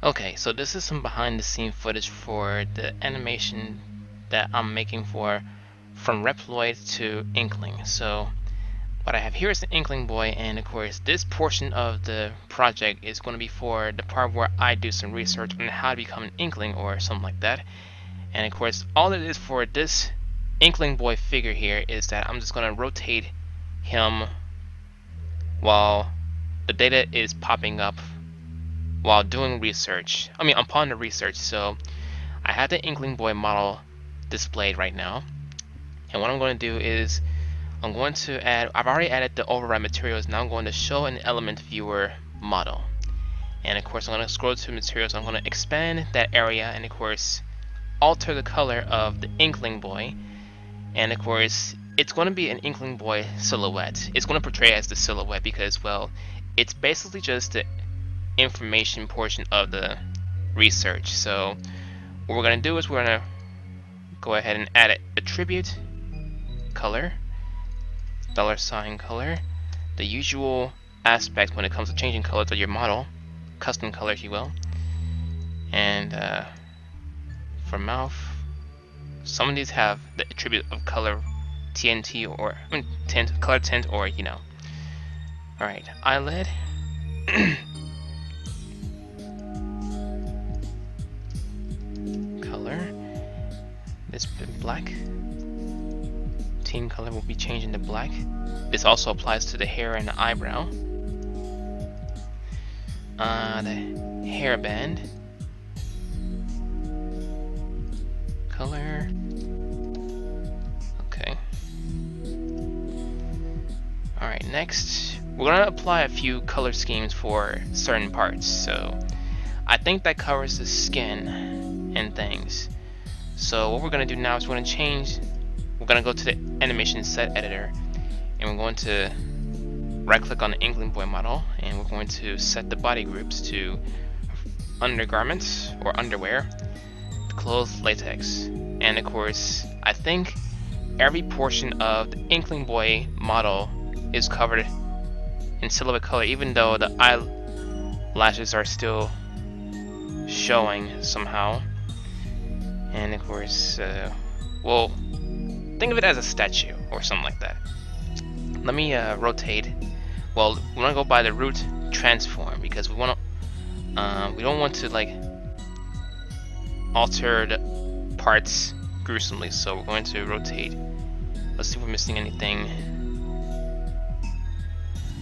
Okay, so this is some behind the scene footage for the animation that I'm making for from Reploid to Inkling. So what I have here is the Inkling boy, and of course this portion of the project is going to be for the part where I do some research on how to become an Inkling or something like that. And of course all it is for this Inkling boy figure here is that I'm just going to rotate him while the data is popping up while doing research. Upon the research. So I have the Inkling boy model displayed right now, and what I'm going to do is I'm going to add, I've already added the override materials. Now I'm going to show an element viewer model, and of course I'm going to scroll to materials. I'm going to expand that area, and of course alter the color of the Inkling boy, and of course it's going to be an Inkling boy silhouette. It's going to portray as the silhouette because, well, it's basically just the information portion of the research. So what we're going to do is we're going to go ahead and add attribute color, $ color, the usual aspect when it comes to changing colors of your model, custom color if you will. And for mouth, some of these have the attribute of color TNT or color tint, or you know. Alright, eyelid. Color. This bit black. Team color will be changing to black. This also applies to the hair and the eyebrow. The hairband. Color. Okay. Alright, next we're going to apply a few color schemes for certain parts. So I think that covers the skin and things. So what we're going to do now is we're going to go to the animation set editor, and we're going to right click on the Inkling boy model, and we're going to set the body groups to undergarments or underwear, clothes, latex. And of course I think every portion of the Inkling boy model is covered in silhouette color, even though the eyelashes are still showing somehow. And of course well, think of it as a statue or something like that. Let me rotate. Well, we want to go by the root transform because we want to we don't want to like alter the parts gruesomely, so we're going to rotate. Let's see if we're missing anything.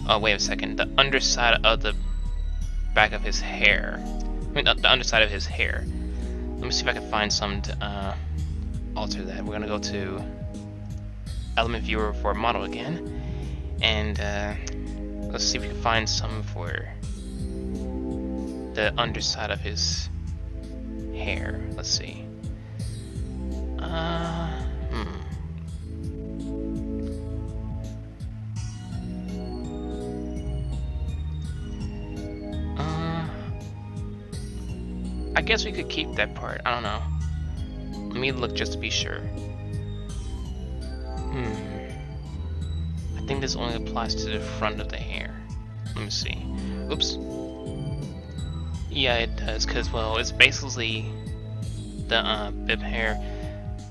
Oh, wait a second. The underside of the back of his hair. The underside of his hair. Let me see if I can find some to alter that. We're gonna go to element viewer for model again, and let's see if we can find some for the underside of his hair. Let's see. I guess we could keep that part. I don't know. Let me look just to be sure. I think this only applies to the front of the hair. Let me see. Oops. Yeah, it does, because, well, it's basically the bib hair.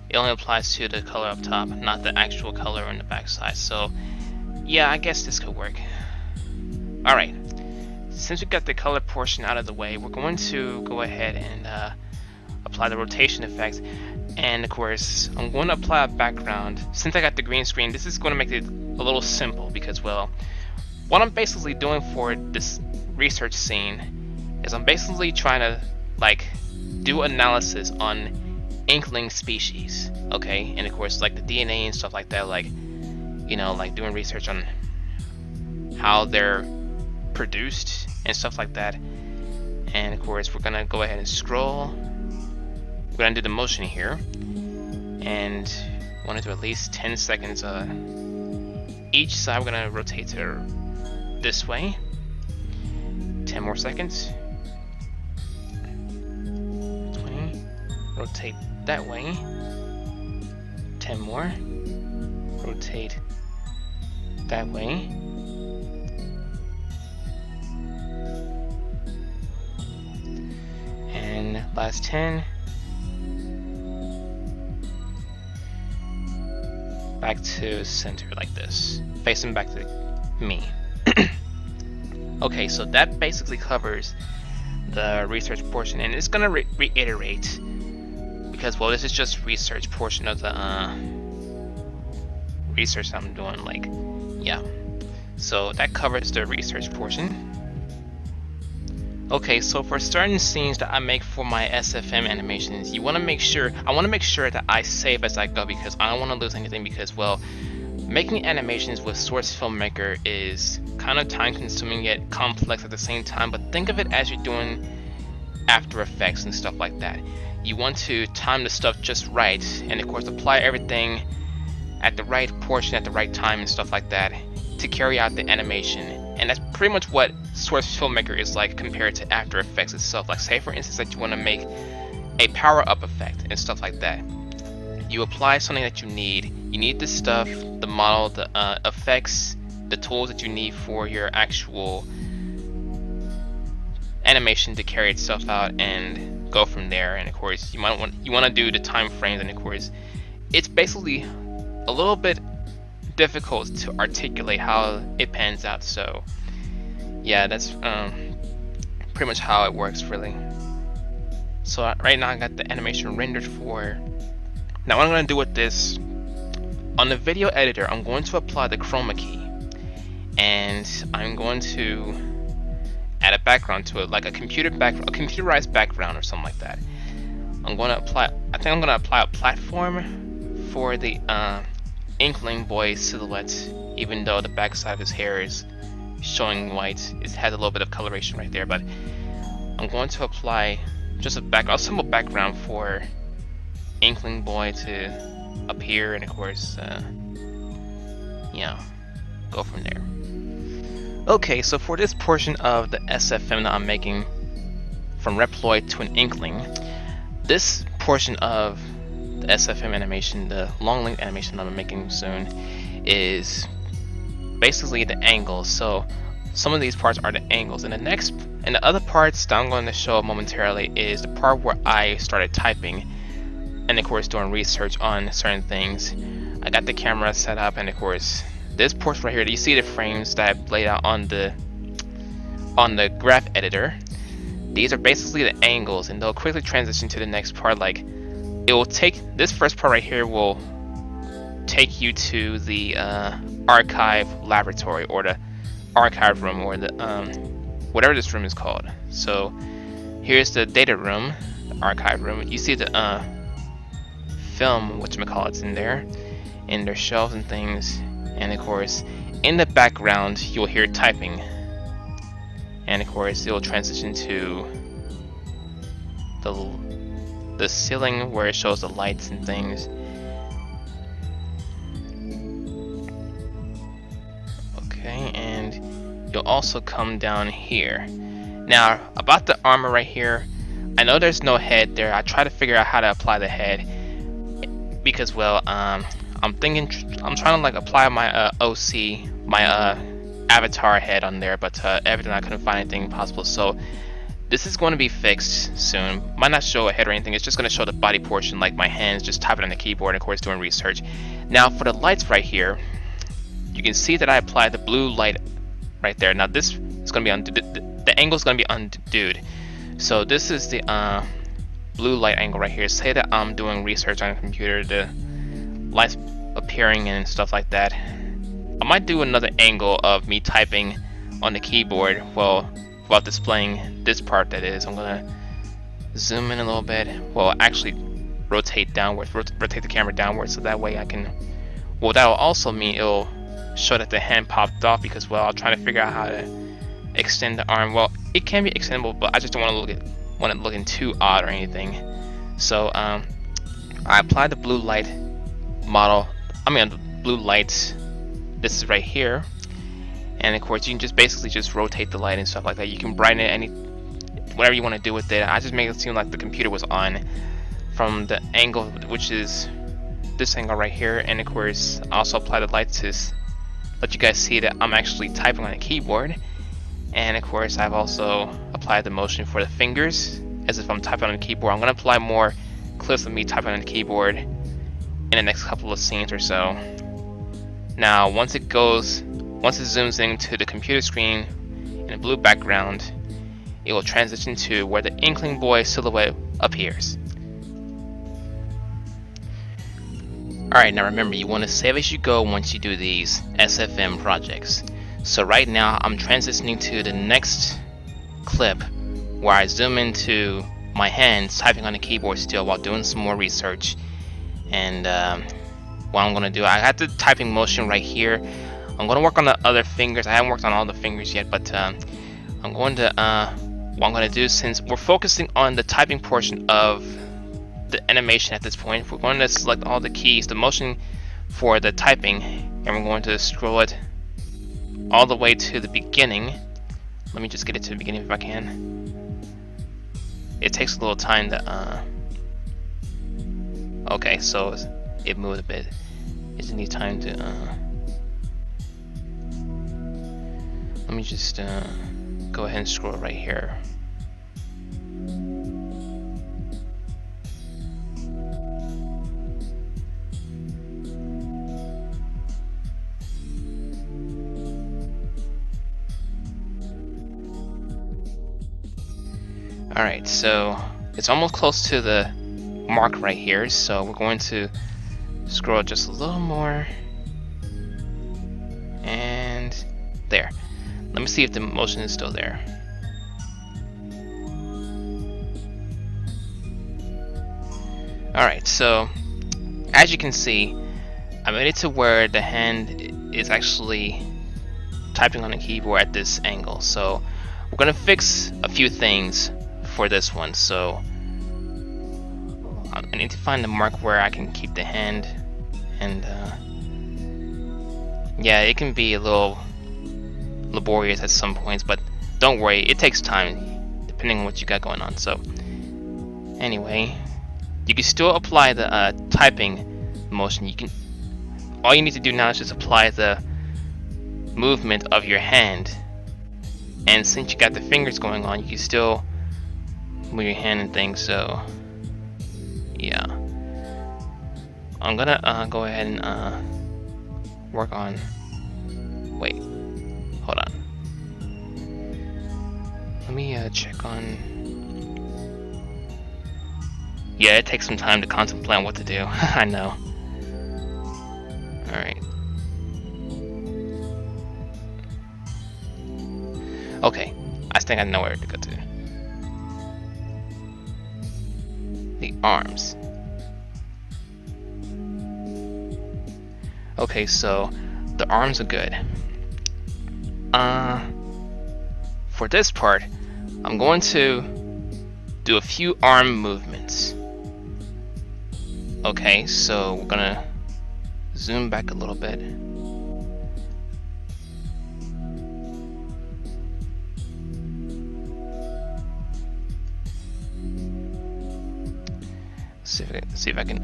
It only applies to the color up top, not the actual color on the back side. So, yeah, I guess this could work. Alright. Since we got the color portion out of the way, we're going to go ahead and apply the rotation effect. And of course, I'm going to apply a background. Since I got the green screen, this is going to make it a little simple because, well, what I'm basically doing for this research scene is I'm basically trying to like do analysis on Inkling species, okay? And of course, like the DNA and stuff like that, like, you know, like doing research on how they're produced and stuff like that. And of course, we're gonna go ahead and scroll. We're gonna do the motion here, and want to do at least 10 seconds each side. We're gonna rotate her this way. 10 more seconds. 20. Rotate that way. 10 more. Rotate that way. last 10, back to center like this, facing back to me. Okay, so that basically covers the research portion, and it's gonna reiterate because, well, this is just research portion of the research I'm doing, like, yeah. So that covers the research portion. Okay, so for certain scenes that I make for my SFM animations, I want to make sure that I save as I go, because I don't want to lose anything, because, well, making animations with Source Filmmaker is kind of time consuming yet complex at the same time, but think of it as you're doing After Effects and stuff like that. You want to time the stuff just right, and of course apply everything at the right portion at the right time and stuff like that to carry out the animation. And that's pretty much what Source Filmmaker is like compared to After Effects itself. Like, say for instance that you want to make a power-up effect and stuff like that. You apply something that you need. You need the stuff, the model, the effects, the tools that you need for your actual animation to carry itself out and go from there. And of course, you want to do the time frames, and of course, it's basically a little bit difficult to articulate how it pans out. So yeah, that's pretty much how it works, really. So right now I got the animation rendered for. Now what I'm going to do with this, on the video editor, I'm going to apply the chroma key, and I'm going to add a background to it, like a computerized background or something like that. I'm going to apply, I think I'm going to apply a platform for the Inkling boy silhouette, even though the backside of his hair is showing white. It has a little bit of coloration right there, but I'm going to apply just a simple background for Inkling boy to appear, and of course, yeah, go from there. Okay, so for this portion of the SFM that I'm making from Reploid to an Inkling, this portion of the SFM animation, the long length animation that I'm making soon, is basically the angles. So some of these parts are the angles, and the other parts that I'm going to show momentarily is the part where I started typing, and of course doing research on certain things. I got the camera set up, and of course this portion right here, you see the frames that I've laid out on the graph editor. These are basically the angles, and they'll quickly transition to the next part. Like, it will take, this first part right here will take you to the archive laboratory, or the archive room, or the whatever this room is called. So here's the data room, the archive room. You see the film, whatchamacallit's in there, and there's shelves and things. And of course, in the background, you'll hear typing. And of course, it'll transition to the ceiling where it shows the lights and things. Okay, and you'll also come down here. Now, about the armor right here, I know there's no head there. I try to figure out how to apply the head because, well, I'm trying to like apply my OC, my avatar head on there, but evidently I couldn't find anything possible. So this is going to be fixed soon. Might not show a head or anything. It's just going to show the body portion, like my hands just typing on the keyboard, and of course doing research. Now for the lights right here, you can see that I applied the blue light right there. Now this is going to be the angle is going to be undue. So this is the blue light angle right here. Say that I'm doing research on a computer, the lights appearing and stuff like that. I might do another angle of me typing on the keyboard while displaying this part. That is, I'm gonna zoom in a little bit. Well, actually rotate downwards, rotate the camera downwards, so that way I can. Well, that will also mean it'll show that the hand popped off, because, well, I'll try to figure out how to extend the arm. Well, it can be extendable, but I just don't want it looking too odd or anything. So I applied the blue light model. The blue lights. This is right here, and of course you can just basically just rotate the light and stuff like that. You can brighten it whatever you want to do with it. I just make it seem like the computer was on from the angle, which is this angle right here, and of course I also apply the light to let you guys see that I'm actually typing on a keyboard. And of course I've also applied the motion for the fingers as if I'm typing on the keyboard. I'm gonna apply more clips of me typing on the keyboard in the next couple of scenes or so. Now, once it zooms into the computer screen in a blue background, it will transition to where the Inkling boy silhouette appears. Alright, now remember, you want to save as you go once you do these SFM projects. So right now, I'm transitioning to the next clip where I zoom into my hands typing on the keyboard still while doing some more research. And what I'm going to do, I got the typing motion right here. I'm going to work on the other fingers. I haven't worked on all the fingers yet, but I'm going to, what I'm going to do, since we're focusing on the typing portion of the animation at this point, we're going to select all the keys, the motion for the typing, and we're going to scroll it all the way to the beginning. Let me just get it to the beginning if I can. It takes a little time to okay, so it moved a bit. It just needs time to let me just go ahead and scroll right here. Alright, so it's almost close to the mark right here, so we're going to scroll just a little more, and there. Let me see if the motion is still there. Alright, so as you can see, I made it to where the hand is actually typing on the keyboard at this angle. So we're going to fix a few things for this one. So I need to find the mark where I can keep the hand, and yeah, it can be a little laborious at some points, but don't worry, it takes time depending on what you got going on. So anyway, you can still apply the typing motion. All you need to do now is just apply the movement of your hand, and since you got the fingers going on, you can still move your hand and things. So yeah, I'm gonna go ahead and work on, wait, hold on, let me check on, yeah, it takes some time to contemplate on what to do. I know. Alright, okay, I think I know where to go to. The arms. Okay, so the arms are good. For this part, I'm going to do a few arm movements. Okay, so we're gonna zoom back a little bit. See if I can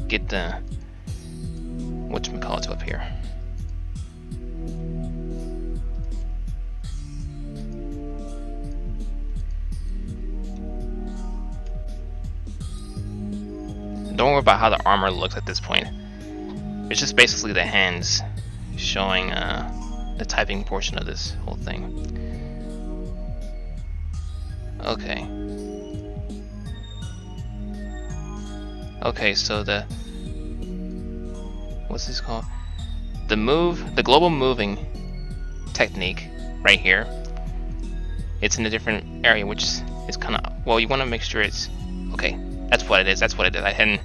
get the whatchamacallit up here. Don't worry about how the armor looks at this point. It's just basically the hands showing the typing portion of this whole thing. Okay. Okay, so the, what's this called? The global moving technique right here. It's in a different area, which is kind of, well, you want to make sure it's, okay, that's what it is, that's what it is. I hadn't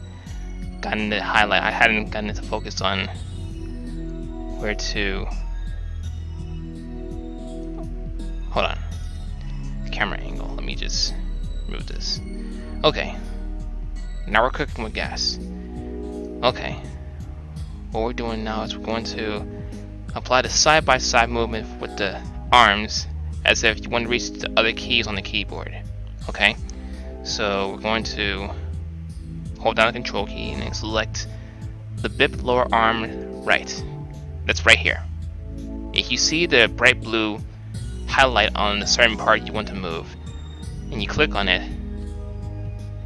gotten to highlight, I hadn't gotten to focus on where to, hold on, the camera angle, let me just move this. Okay. Now we're cooking with gas. Okay. What we're doing now is we're going to apply the side-by-side movement with the arms as if you want to reach the other keys on the keyboard. Okay? So we're going to hold down the control key and then select the bip lower arm right. That's right here. If you see the bright blue highlight on the certain part you want to move, and you click on it,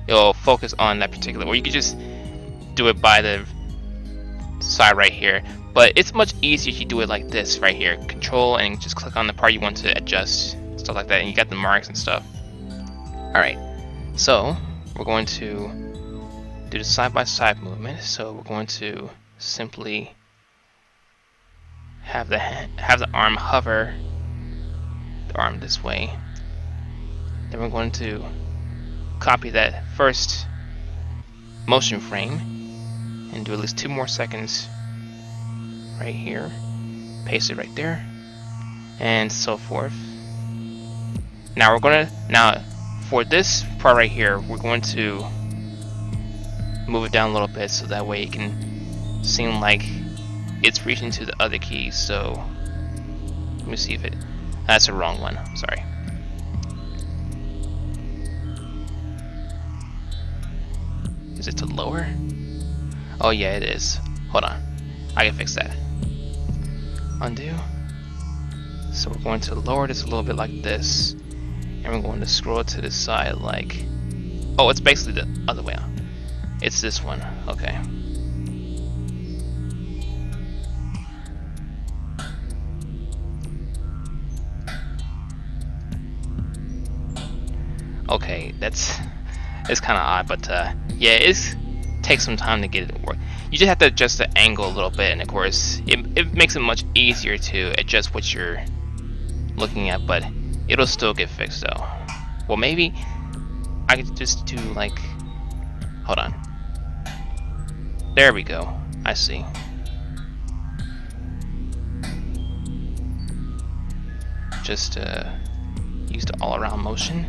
it'll focus on that particular, or you could just do it by the side right here, but it's much easier if you do it like this right here. Control and just click on the part you want to adjust, stuff like that, and you got the marks and stuff. Alright, so we're going to do the side-by-side movement. So we're going to simply have the arm hover the arm this way. Then we're going to copy that first motion frame and do at least 2 more seconds right here. Paste it right there, and so forth. Now for this part right here, we're going to move it down a little bit so that way it can seem like it's reaching to the other keys. So let me see if that's the wrong one. I'm sorry. Is it to lower? Oh yeah, it is. Hold on, I can fix that. Undo. So we're going to lower this a little bit like this, and we're going to scroll to the side like, oh, it's basically the other way out. It's this one. Okay. Okay, it's kind of odd, but yeah, it takes some time to get it to work. You just have to adjust the angle a little bit, and of course it makes it much easier to adjust what you're looking at, but it'll still get fixed though. Well, maybe I could just do like, hold on, there we go, I see. Just use the all-around motion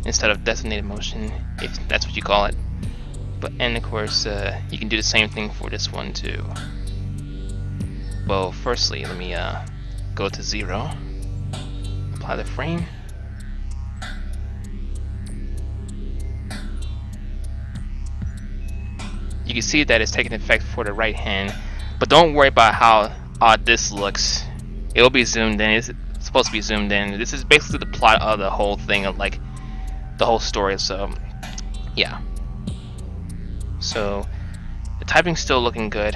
instead of designated motion, if that's what you call it. But and of course you can do the same thing for this one too. Well, firstly, let me go to 0, apply the frame, you can see that it's taking effect for the right hand, but don't worry about how odd this looks. It'll be zoomed in. It's supposed to be zoomed in. This is basically the plot of the whole thing, of like the whole story. So yeah, so the typing's still looking good.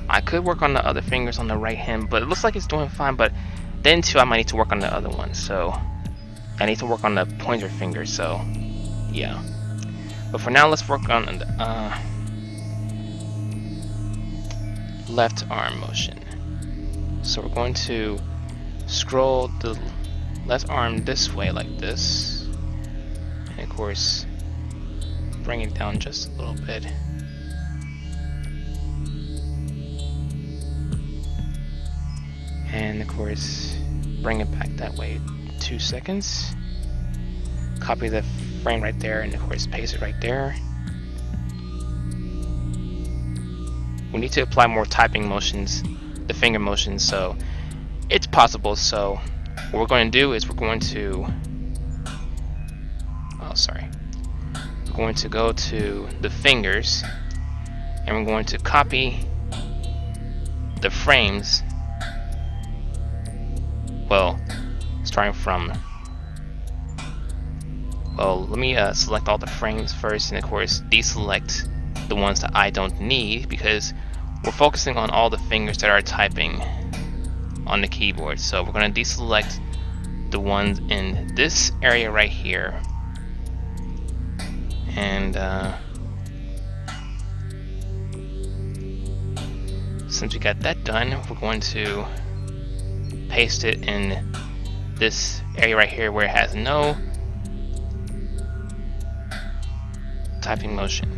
I could work on the other fingers on the right hand, but it looks like it's doing fine. But then too, I might need to work on the other one, so I need to work on the pointer finger. So yeah, but for now, let's work on the left arm motion. So we're going to scroll the left arm this way like this, and of course bring it down just a little bit. And of course bring it back that way 2 seconds. Copy the frame right there, and of course paste it right there. We need to apply more typing motions, the finger motions, so it's possible. So what we're going to do is we're going to we're going to go to the fingers, and we're going to copy the frames, well, starting from, well, let me select all the frames first, and of course deselect the ones that I don't need, because we're focusing on all the fingers that are typing on the keyboard. So we're going to deselect the ones in this area right here, and since we got that done, we're going to paste it in this area right here where it has no typing motion.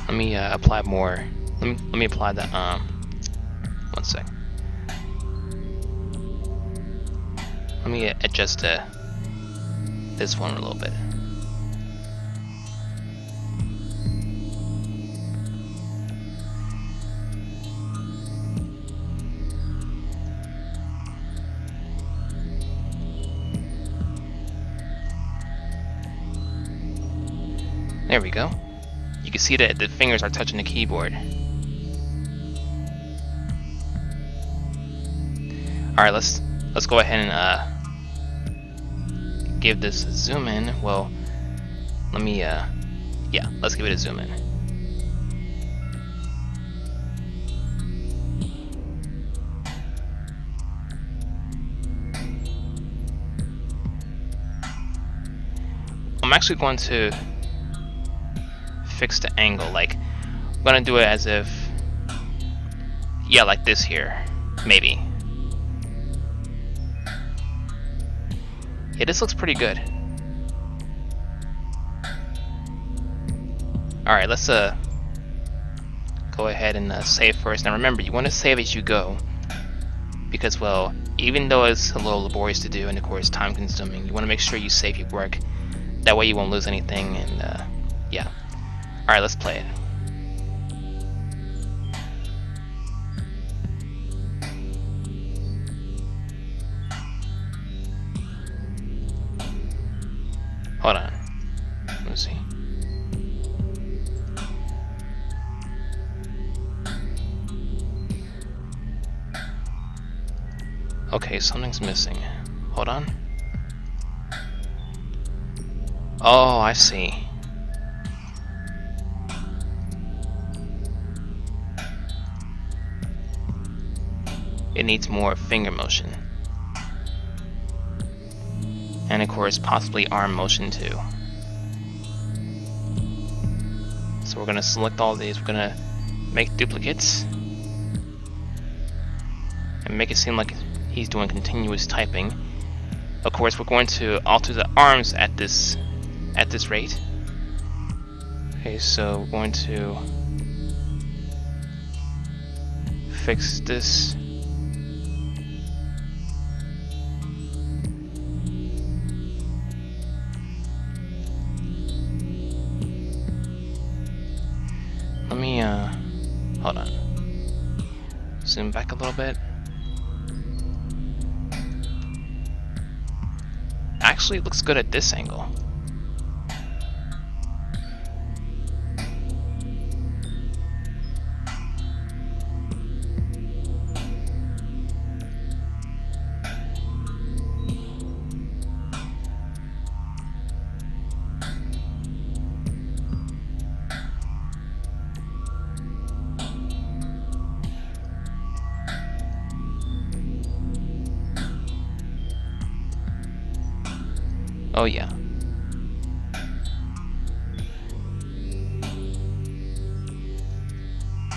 Let me apply more. Let me apply the 1 sec. Let me adjust this one a little bit. There we go. You can see that the fingers are touching the keyboard. Alright, let's go ahead and give this a zoom in. Well, let me yeah, let's give it a zoom in. I'm actually going to fix the angle. Like, I'm gonna do it as if, yeah, like this here, maybe. Yeah, this looks pretty good. Alright, let's go ahead and save first. Now remember, you want to save as you go, because, well, even though it's a little laborious to do and of course time consuming, you want to make sure you save your work. That way you won't lose anything, and yeah. Alright, let's play it. Hold on. Let's see. Okay, something's missing. Hold on. Oh, I see. It needs more finger motion. And of course, possibly arm motion too. So we're gonna select all these, we're gonna make duplicates. And make it seem like he's doing continuous typing. Of course, we're going to alter the arms at this rate. Okay, so we're going to fix this. Let me hold on. Zoom back a little bit. Actually, it looks good at this angle. Oh yeah.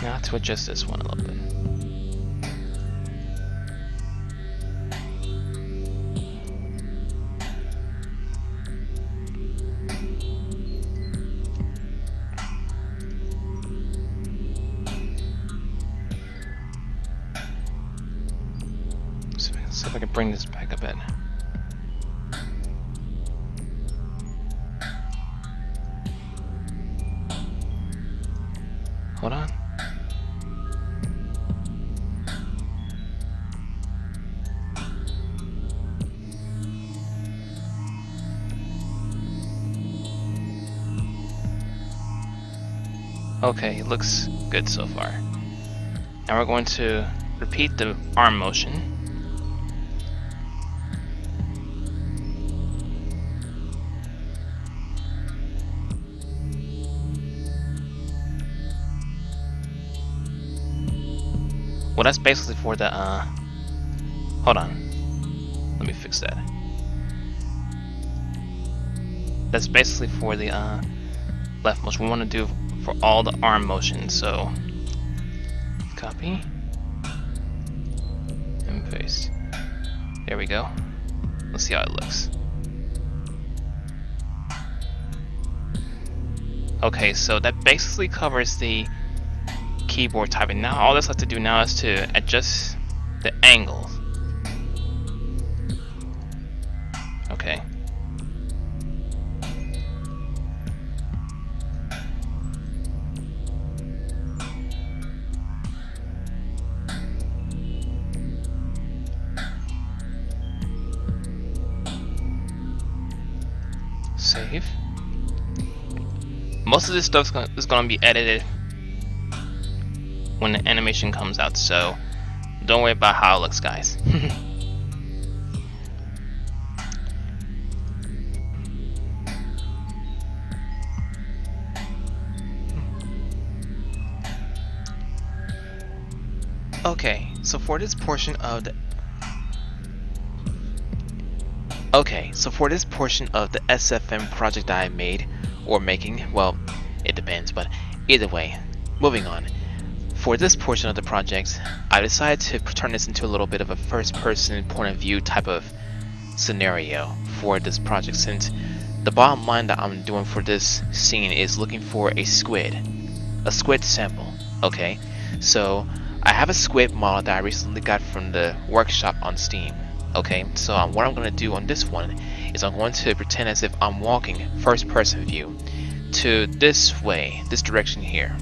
Now to adjust this one a little bit. See if I can bring this back a bit. Hold on. Okay, it looks good so far. Now we're going to repeat the arm motion. Well, that's basically for the, hold on. Let me fix that. That's basically for the, left motion. We want to do for all the arm motion, so copy and paste. There we go. Let's see how it looks. Okay, so that basically covers the keyboard typing. Now all this has to do now is to adjust the angles. Okay. Save. Most of this stuff is going to be edited when the animation comes out, so don't worry about how it looks, guys. Okay, so for this portion of the SFM project that I made or making, well, it depends, but either way, moving on. For this portion of the project, I decided to turn this into a little bit of a first-person point of view type of scenario for this project, since the bottom line that I'm doing for this scene is looking for a squid sample. Okay, so I have a squid model that I recently got from the workshop on Steam. Okay, so what I'm going to do on this one is I'm going to pretend as if I'm walking first-person view to this way, this direction here,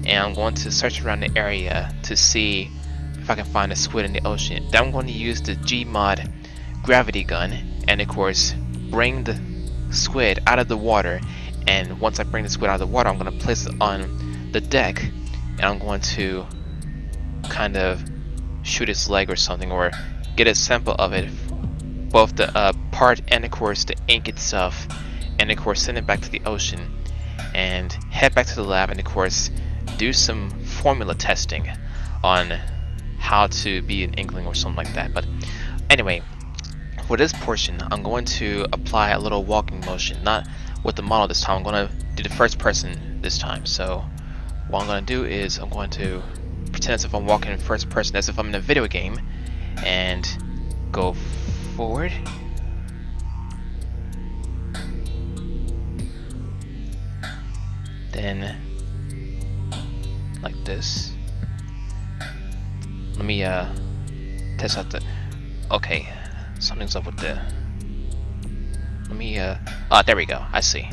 and I'm going to search around the area to see if I can find a squid in the ocean. Then I'm going to use the Gmod gravity gun and of course bring the squid out of the water, and once I bring the squid out of the water, I'm going to place it on the deck and I'm going to kind of shoot its leg or something, or get a sample of it, both the part and of course the ink itself, and of course send it back to the ocean and head back to the lab and of course do some formula testing on how to be an Inkling or something like that. But anyway, for this portion I'm going to apply a little walking motion, not with the model this time. I'm going to do the first person this time. So what I'm going to do is I'm going to pretend as if I'm walking in first person, as if I'm in a video game, and go forward. Then like this. Let me test out the, okay, something's up with the, let me there we go, I see.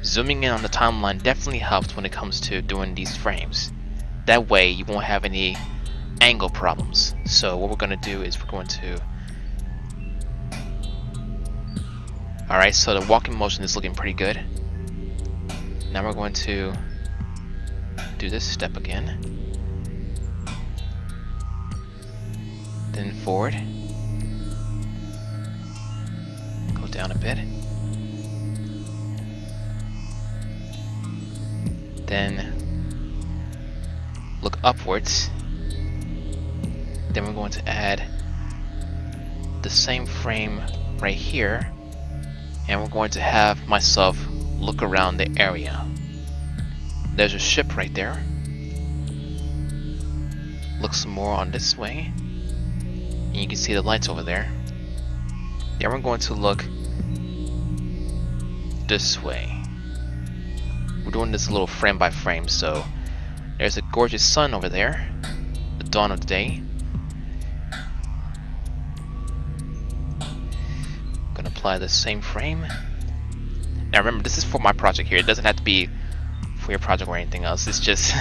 Zooming in on the timeline definitely helps when it comes to doing these frames. That way you won't have any angle problems. So what we're going to do is we're going to, alright, so the walking motion is looking pretty good. Now we're going to do this step again, then forward, go down a bit, then look upwards. Then we're going to add the same frame right here, and we're going to have myself look around the area. There's a ship right there. Look some more on this way, and you can see the lights over there. Then we're going to look this way. We're doing this a little frame by frame. So there's a gorgeous sun over there, the dawn of the day. Gonna apply the same frame. Now remember, this is for my project here. It doesn't have to be for your project or anything else. It's just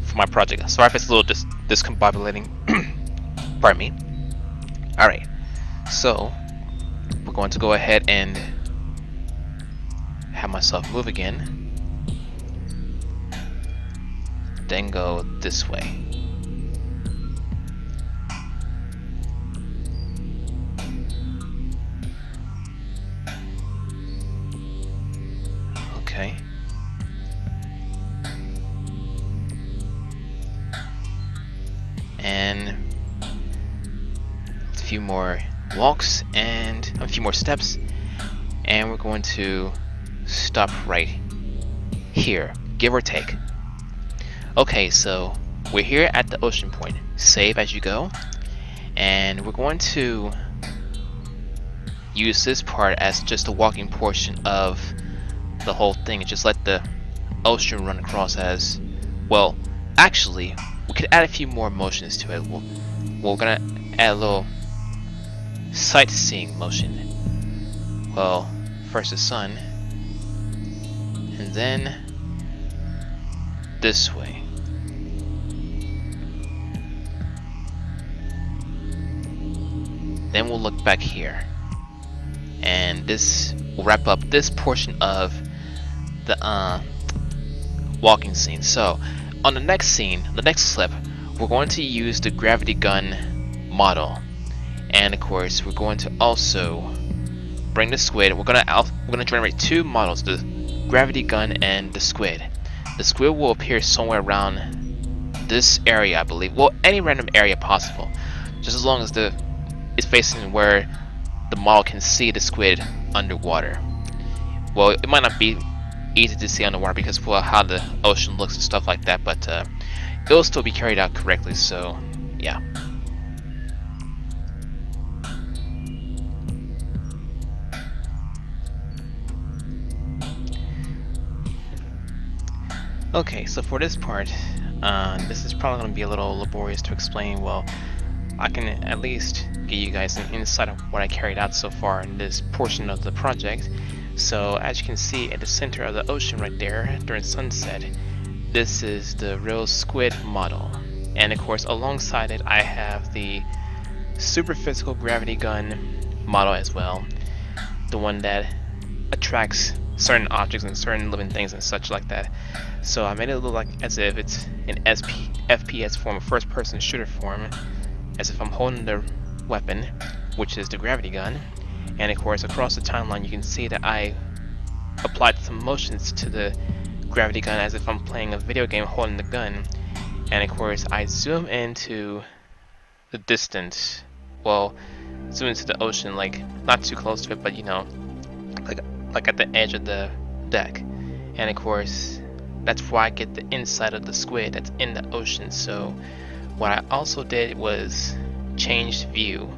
for my project. Sorry if it's a little discombobulating. Pardon me. Alright, so we're going to go ahead and have myself move again, then go this way. Okay. And a few more walks and a few more steps, and we're going to stop right here, give or take. Okay, so we're here at the ocean point. Save as you go, and we're going to use this part as just a walking portion of the whole thing and just let the ocean run across as well. Actually, we could add a few more motions to it. We're gonna add a little sightseeing motion. Well, first the sun, and then this way. Then we'll look back here, and this will wrap up this portion of the walking scene. So on the next scene, the next clip, we're going to use the gravity gun model, and of course we're going to also bring the squid. We're gonna generate two models, the gravity gun and the squid. The squid will appear somewhere around this area, I believe. Well, any random area possible, just as long as it's facing where the model can see the squid underwater. Well, it might not be easy to see underwater because of how the ocean looks and stuff like that, but it'll still be carried out correctly, so yeah. Okay, so for this part, this is probably going to be a little laborious to explain. Well, I can at least give you guys an insight of what I carried out so far in this portion of the project. So as you can see at the center of the ocean right there during sunset, this is the real squid model. And of course alongside it I have the super physical gravity gun model as well, the one that attracts certain objects and certain living things and such like that. So I made it look like as if it's an FPS form, a first person shooter form, as if I'm holding the weapon, which is the gravity gun. And of course across the timeline you can see that I applied some motions to the gravity gun as if I'm playing a video game holding the gun. And of course I zoom into the distance, well, zoom into the ocean, like not too close to it, but you know, like at the edge of the deck. And of course that's where I get the inside of the squid that's in the ocean. So what I also did was change view.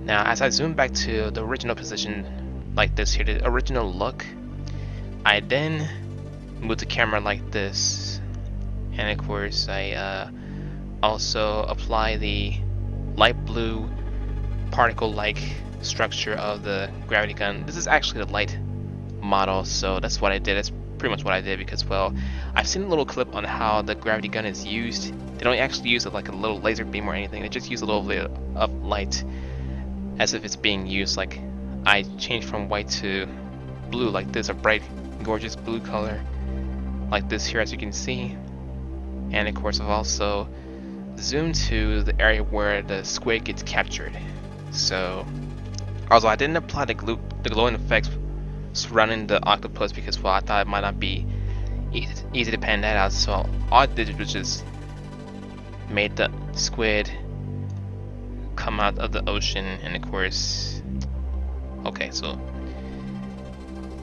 Now as I zoom back to the original position like this here, the original look, I then move the camera like this, and of course I also apply the light blue particle-like structure of the gravity gun. This is actually the light model, so that's what I did. That's pretty much what I did because, well, I've seen a little clip on how the gravity gun is used. They don't actually use it like a little laser beam or anything. They just use a little bit of light as if it's being used. Like I changed from white to blue like this, a bright gorgeous blue color like this here as you can see. And of course I've also zoomed to the area where the squid gets captured. So although I didn't apply the glowing effects surrounding the octopus because, well, I thought it might not be easy to pan that out, so all I did was just made the squid come out of the ocean. And of course, okay, so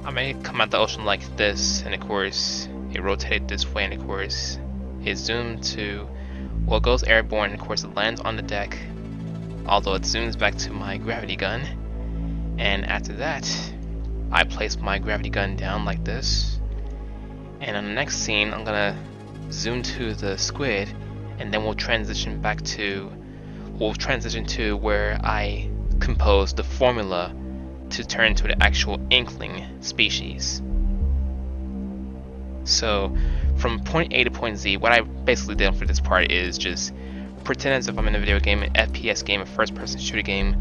I made it come out the ocean like this, and of course it rotated this way, and of course it zoomed to, well, it goes airborne, and of course it lands on the deck, although it zooms back to my gravity gun. And after that I place my gravity gun down like this, and on the next scene I'm gonna zoom to the squid, and then we'll transition to where I composed the formula to turn to the actual Inkling species. So from point A to point Z, what I basically did for this part is just pretend as if I'm in a video game, an FPS game, a first person shooter game,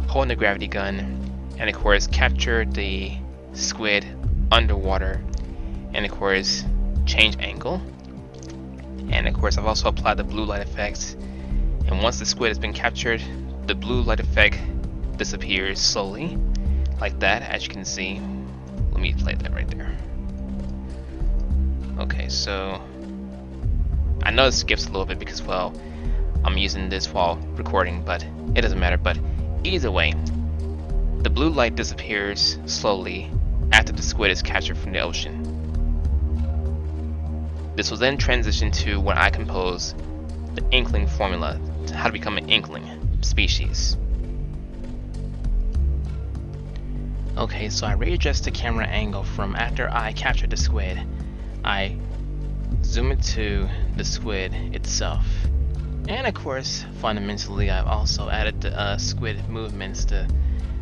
holding the gravity gun, and of course capture the squid underwater, and of course change angle. And of course I've also applied the blue light effects, and once the squid has been captured, the blue light effect disappears slowly like that, as you can see. Let me play that right there. Okay, so I know it skips a little bit because, well, I'm using this while recording, but it doesn't matter. But either way, the blue light disappears slowly after the squid is captured from the ocean. This will then transition to when I compose the Inkling formula, how to become an Inkling species. Okay, so I readjust the camera angle from after I captured the squid. I zoom into the squid itself. And of course, fundamentally, I've also added the squid movements, the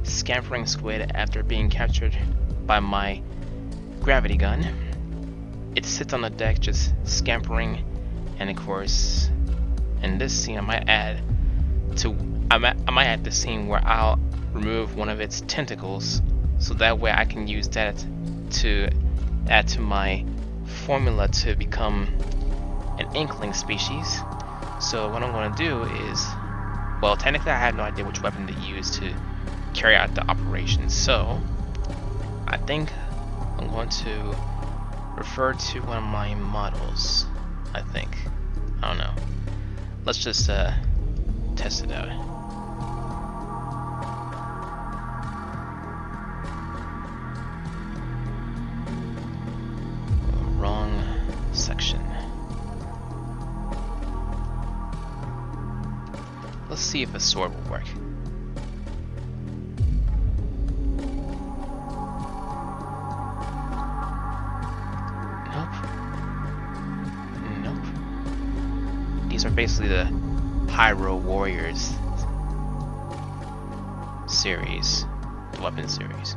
scampering squid after being captured by my gravity gun. It sits on the deck just scampering, and of course, in this scene I might add the scene where I'll remove one of its tentacles so that way I can use that to add to my formula to become an Inkling species. So what I'm going to do is, well, technically I have no idea which weapon to use to carry out the operation, so I think I'm going to refer to one of my models. I don't know. Let's just test it out. Wrong section. Let's see if a sword will work. These are basically the Pyro Warriors series, the weapon series.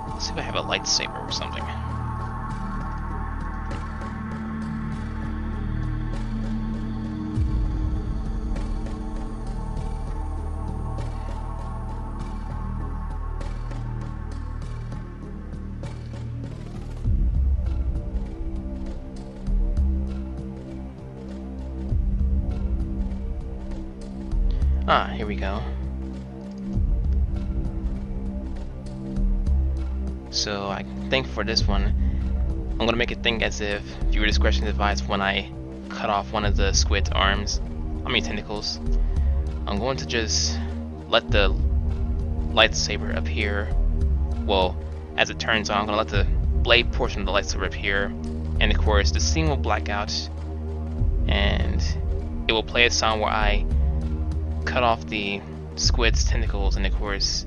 Let's see if I have a lightsaber or something. Here we go. So I think for this one, I'm gonna make it think as if viewer discretion advised when I cut off one of the squid's arms, tentacles. I'm going to just let the lightsaber appear. Well, as it turns on, I'm gonna let the blade portion of the lightsaber appear, and of course the scene will black out, and it will play a sound where I cut off the squid's tentacles, and of course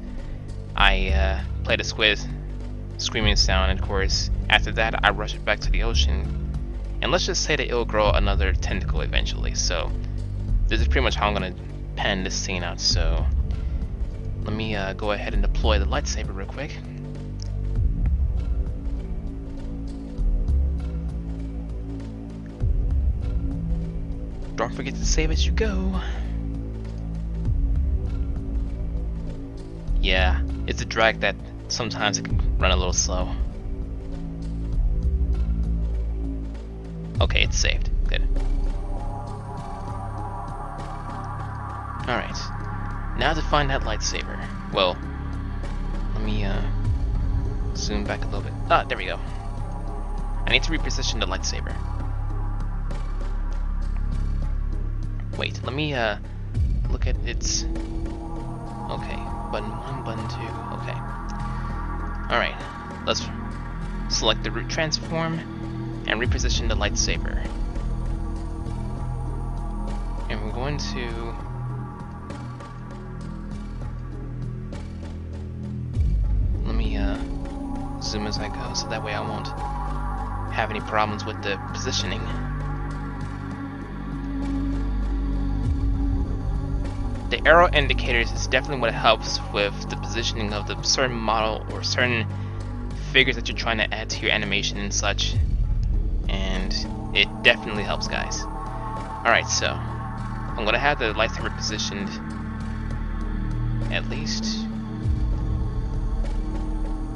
I play the squid screaming sound, and of course after that I rush it back to the ocean, and let's just say that it'll grow another tentacle eventually. So this is pretty much how I'm gonna pen this scene out. So let me go ahead and deploy the lightsaber real quick. Don't forget to save as you go. Yeah, it's a drag that sometimes it can run a little slow. Okay, it's saved. Good. Alright. Now to find that lightsaber. Well, let me zoom back a little bit. Ah, there we go. I need to reposition the lightsaber. Wait, let me look at its... Okay, button 1, button 2, okay. Alright, let's select the root transform and reposition the lightsaber. And we're going to... Let me zoom as I go, so that way I won't have any problems with the positioning. The arrow indicators is definitely what helps with the positioning of the certain model or certain figures that you're trying to add to your animation and such, and it definitely helps, guys. Alright, so I'm gonna have the lightsaber positioned at least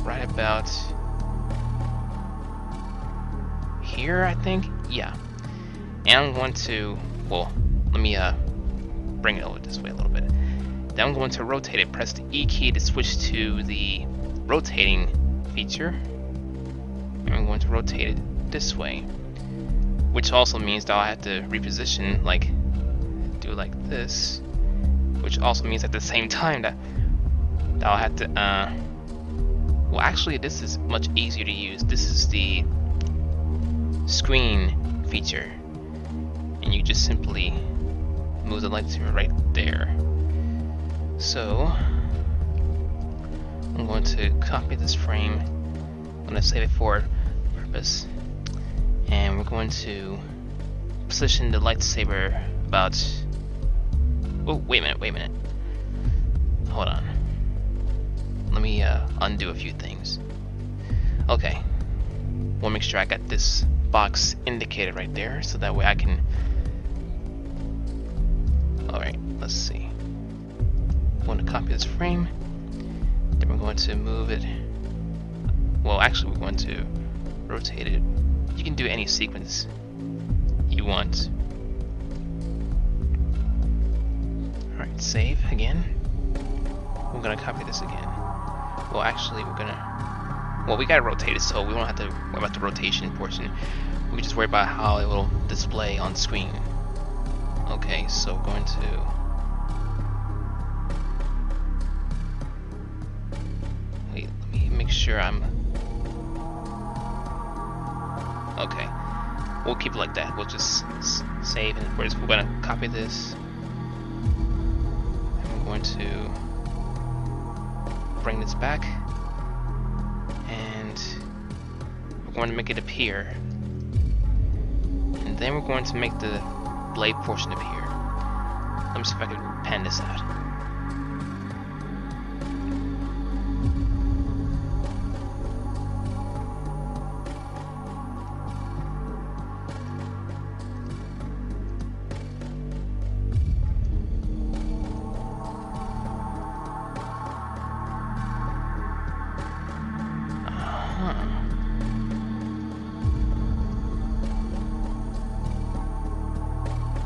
right about here, I think. Yeah. And I'm going to, well, let me bring it over this way a little bit. Then I'm going to rotate it. Press the E key to switch to the rotating feature. And I'm going to rotate it this way, which also means that I'll have to reposition, like do it like this, which also means at the same time that I'll have to well, actually this is much easier to use. This is the screen feature, and you just simply move the lightsaber right there. So I'm going to copy this frame. I'm going to save it for purpose, and we're going to position the lightsaber about... Oh, wait a minute. Hold on. Let me undo a few things. Okay. We'll make sure I got this box indicated right there, so that way I can... Alright, let's see. going to copy this frame. Then we're going to move it. Well, actually, we're going to rotate it. You can do any sequence you want. Alright, save again. We're gonna copy this again. Well, actually, we gotta rotate it, so we don't have to worry about the rotation portion. We can just worry about how it will display on screen. Okay, so we're going to wait. Let me make sure I'm okay. We'll keep it like that. We'll just save, and of course we're gonna copy this, and we're going to bring this back, and we're going to make it appear, and then we're going to make the blade portion appear. Let me see if I can pan this out.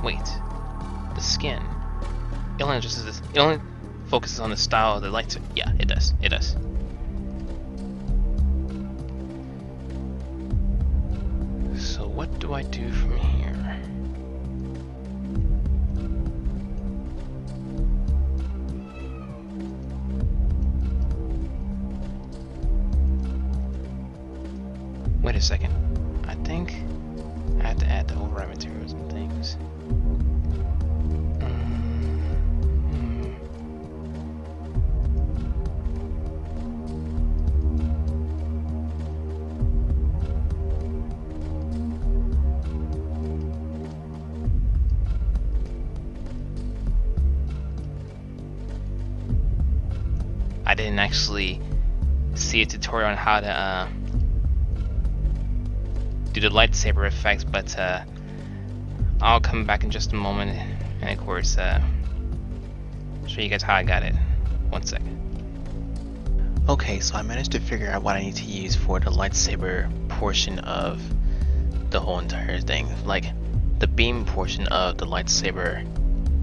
Wait, the skin. It only just this. It only focuses on the style of the lights. Yeah, it does. It does. So what do I do from here? Wait a second. I think I have to add the override materials and things. I didn't actually see a tutorial on how to do the lightsaber effects, but I'll come back in just a moment, and of course show you guys how I got it. 1 second. Okay, so I managed to figure out what I need to use for the lightsaber portion of the whole entire thing, like the beam portion of the lightsaber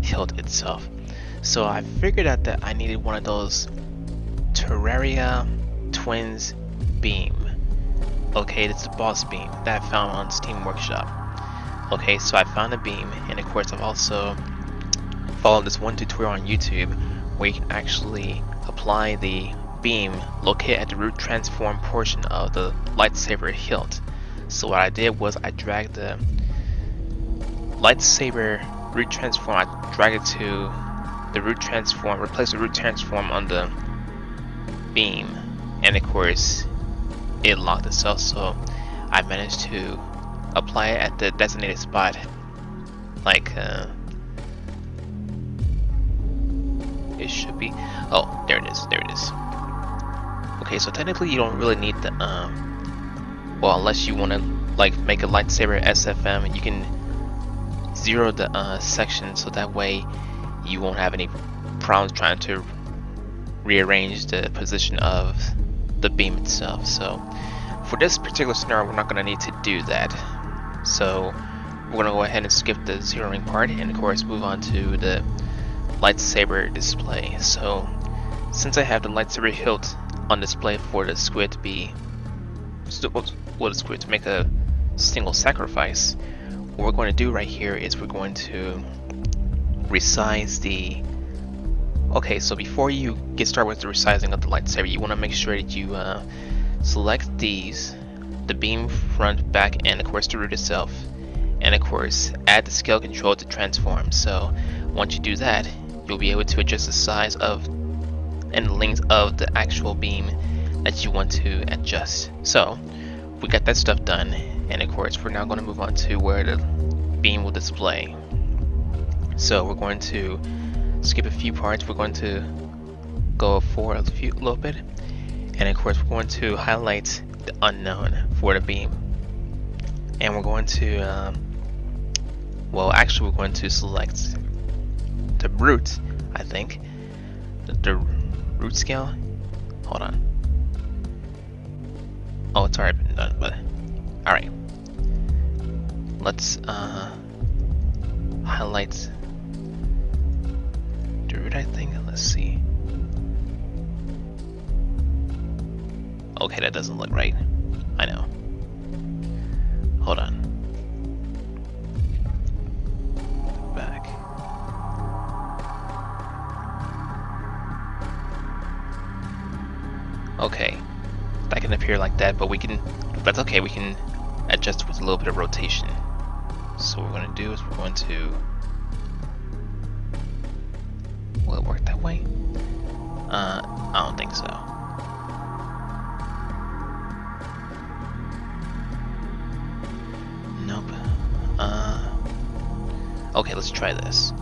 hilt itself. So I figured out that I needed one of those Terraria Twins beam. Okay, it's the boss beam that I found on Steam Workshop. Okay, so I found the beam, and of course I've also followed this one tutorial on YouTube where you can actually apply the beam located at the root transform portion of the lightsaber hilt. So what I did was I dragged the lightsaber root transform, I dragged it to the root transform, replace the root transform on the beam, and of course it locked itself, so I managed to apply it at the designated spot, like it should be. Oh, there it is, there it is. Okay, so technically you don't really need the well, unless you want to like make a lightsaber SFM, you can zero the section, so that way you won't have any problems trying to rearrange the position of the beam itself. So for this particular scenario, we're not going to need to do that. So we're going to go ahead and skip the zeroing part, and of course move on to the lightsaber display. So since I have the lightsaber hilt on display for the squid to be, well, the squid to make a single sacrifice, what we're going to do right here is we're going to resize the. Okay, so before you get started with the resizing of the lightsaber, you want to make sure that you select these, the beam, front, back, and of course the root itself, and of course add the scale control to transform. So once you do that, you'll be able to adjust the size of and the length of the actual beam that you want to adjust. So we got that stuff done, and of course we're now going to move on to where the beam will display. So we're going to skip a few parts. We're going to go forward a little bit, and of course we're going to highlight the unknown for the beam, and we're going to well, actually we're going to select the root, I think, the root scale. Hold on. Oh, it's already been done, but alright. Let's highlight the root, I think. Let's see. Okay, that doesn't look right. I know. Hold on. Back. Okay. That can appear like that, but we can, that's okay, we can adjust with a little bit of rotation. So what we're going to do is we're going to, will it work that way? I don't think so. Nope. Okay, let's try this.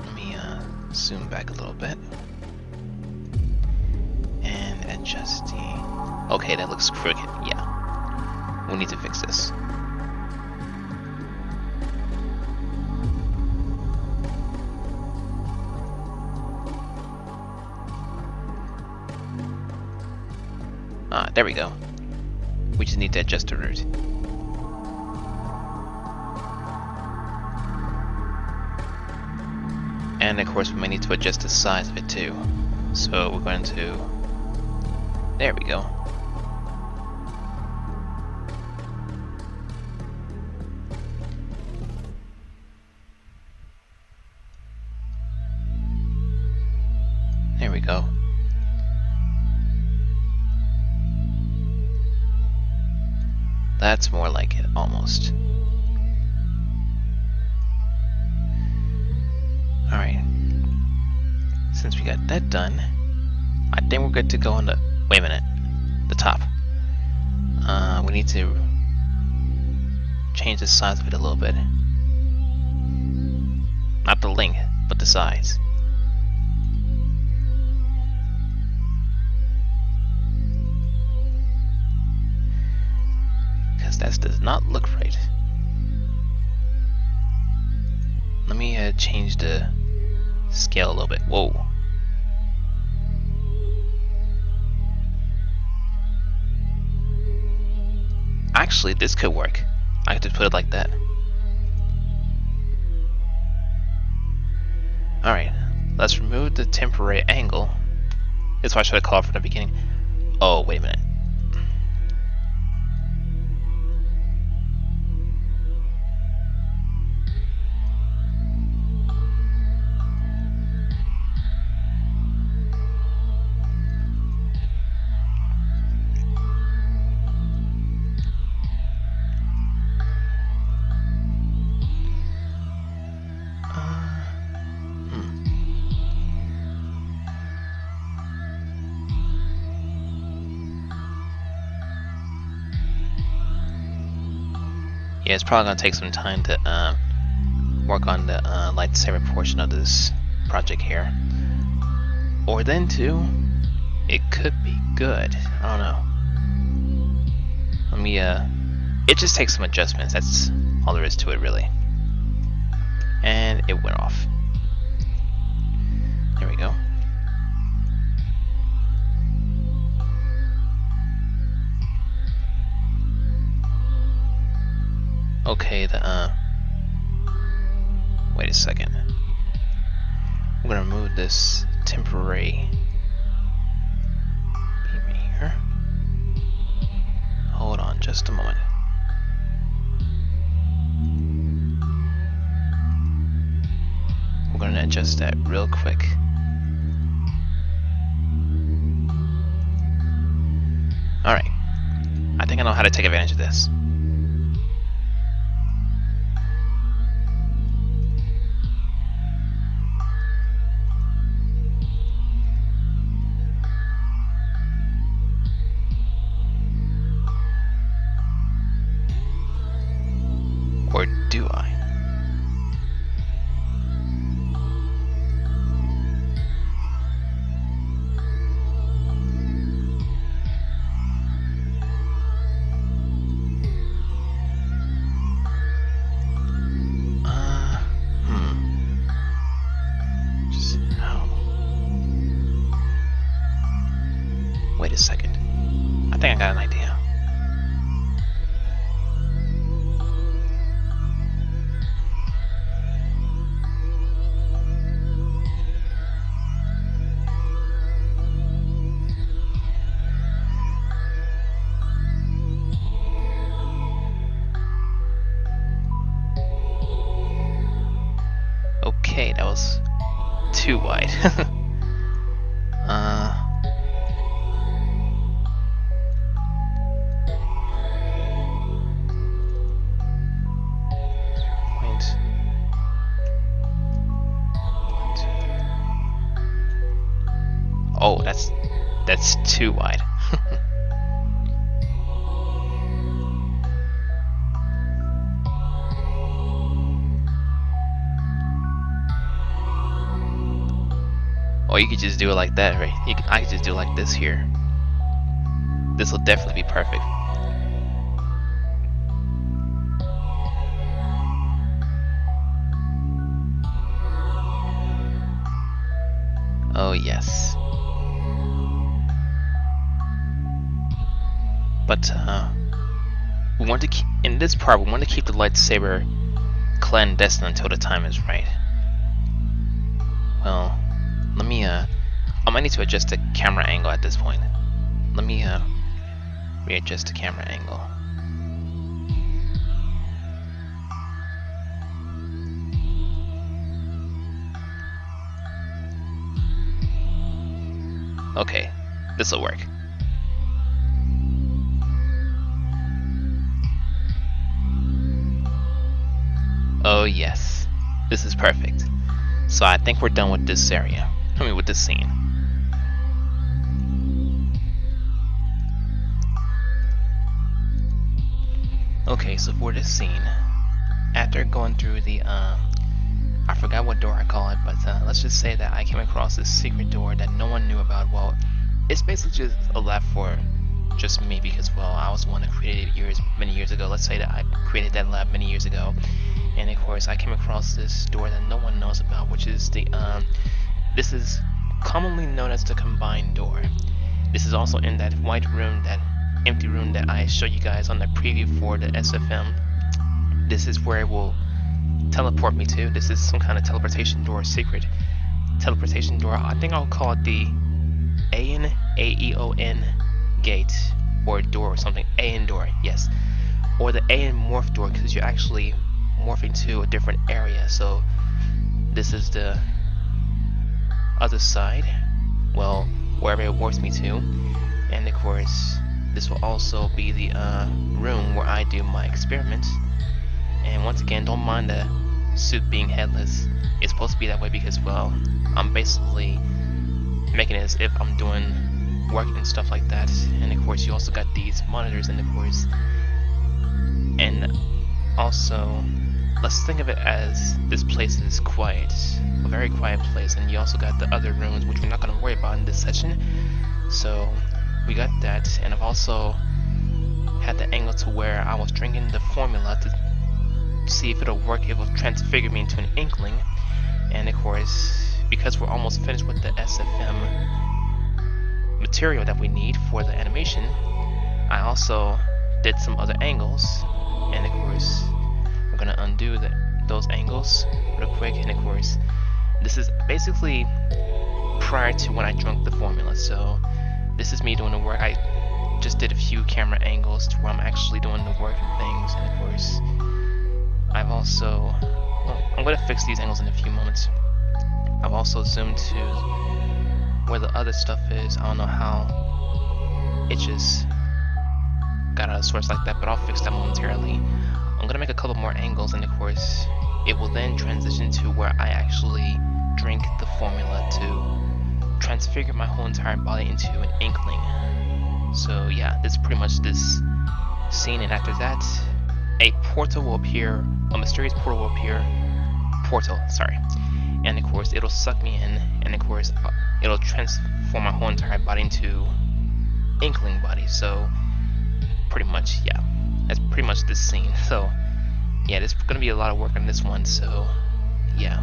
Let me zoom back a little bit. And adjust the... Okay, that looks crooked. Yeah. We need to fix this. Ah, there we go. We just need to adjust the root. And of course we may need to adjust the size of it too. So we're going to... There we go. There we go. That's more like it, almost. Alright. Since we got that done, I think we're good to go on the... Wait a minute. The top. We need to change the size of it a little bit. Not the length, but the size. Because that does not look right. Let me change the scale a little bit. Whoa. Actually, this could work. I could just put it like that. Alright, let's remove the temporary angle. That's why I should have called from the beginning. Oh, wait a minute. Yeah, it's probably gonna take some time to work on the lightsaber portion of this project here. Or then too, it could be good. I don't know. Let me it just takes some adjustments. That's all there is to it, really. And it went off. There we go. Okay, wait a second. I'm gonna remove this temporary beam here. Hold on just a moment. We're gonna adjust that real quick. Alright. I think I know how to take advantage of this. Or do I? got an idea. Okay, that was too wide. Point. Oh, that's too wide. Or you could just do it like that, right? I could just do it like this here. This will definitely be perfect. Oh yes. But we want to keep, in this part, we want to keep the lightsaber clandestine until the time is right. Well, let me I might need to adjust the camera angle at this point. Let me readjust the camera angle. Okay, this'll work. Oh yes, this is perfect. So I think we're done with this area. I mean, with this scene. Okay, so for this scene, after going through the I forgot what door I call it, but let's just say that I came across this secret door that no one knew about. Well, it's basically just a lab for just me because, well, I was the one that created it many years ago. Let's say that I created that lab many years ago, and of course I came across this door that no one knows about, which is the this is commonly known as the combined door. This is also in that white room, that empty room that I showed you guys on the preview for the SFM. This is where it will teleport me to. This is some kind of teleportation door, secret teleportation door. I think I'll call it the AEON gate or door or something. AN door, yes, or the AN morph door, because you're actually morphing to a different area. So this is the other side, well, wherever it morphs me to, and of course this will also be the room where I do my experiments. And once again, don't mind the suit being headless. It's supposed to be that way because, well, I'm basically making it as if I'm doing work and stuff like that. And of course you also got these monitors, and of course, and also let's think of it as this place is quiet, a very quiet place, and you also got the other rooms which we're not going to worry about in this section. So we got that, and I've also had the angle to where I was drinking the formula to see if it'll work, if it'll transfigure me into an Inkling. And of course, because we're almost finished with the SFM material that we need for the animation, I also did some other angles, and of course we're gonna undo those angles real quick. And of course this is basically prior to when I drunk the formula, so this is me doing the work. I just did a few camera angles to where I'm actually doing the work and things, and of course I've also, well, I'm going to fix these angles in a few moments. I've also zoomed to where the other stuff is. I don't know how it just got out of source like that, but I'll fix that momentarily. I'm going to make a couple more angles, and of course it will then transition to where I actually drink the formula to transfigure my whole entire body into an Inkling. So yeah, this is pretty much this scene, and after that a portal will appear, a mysterious portal will appear, and of course it'll suck me in, and of course it'll transform my whole entire body into Inkling body. So pretty much, yeah, that's pretty much this scene. So yeah, there's gonna be a lot of work on this one, so yeah.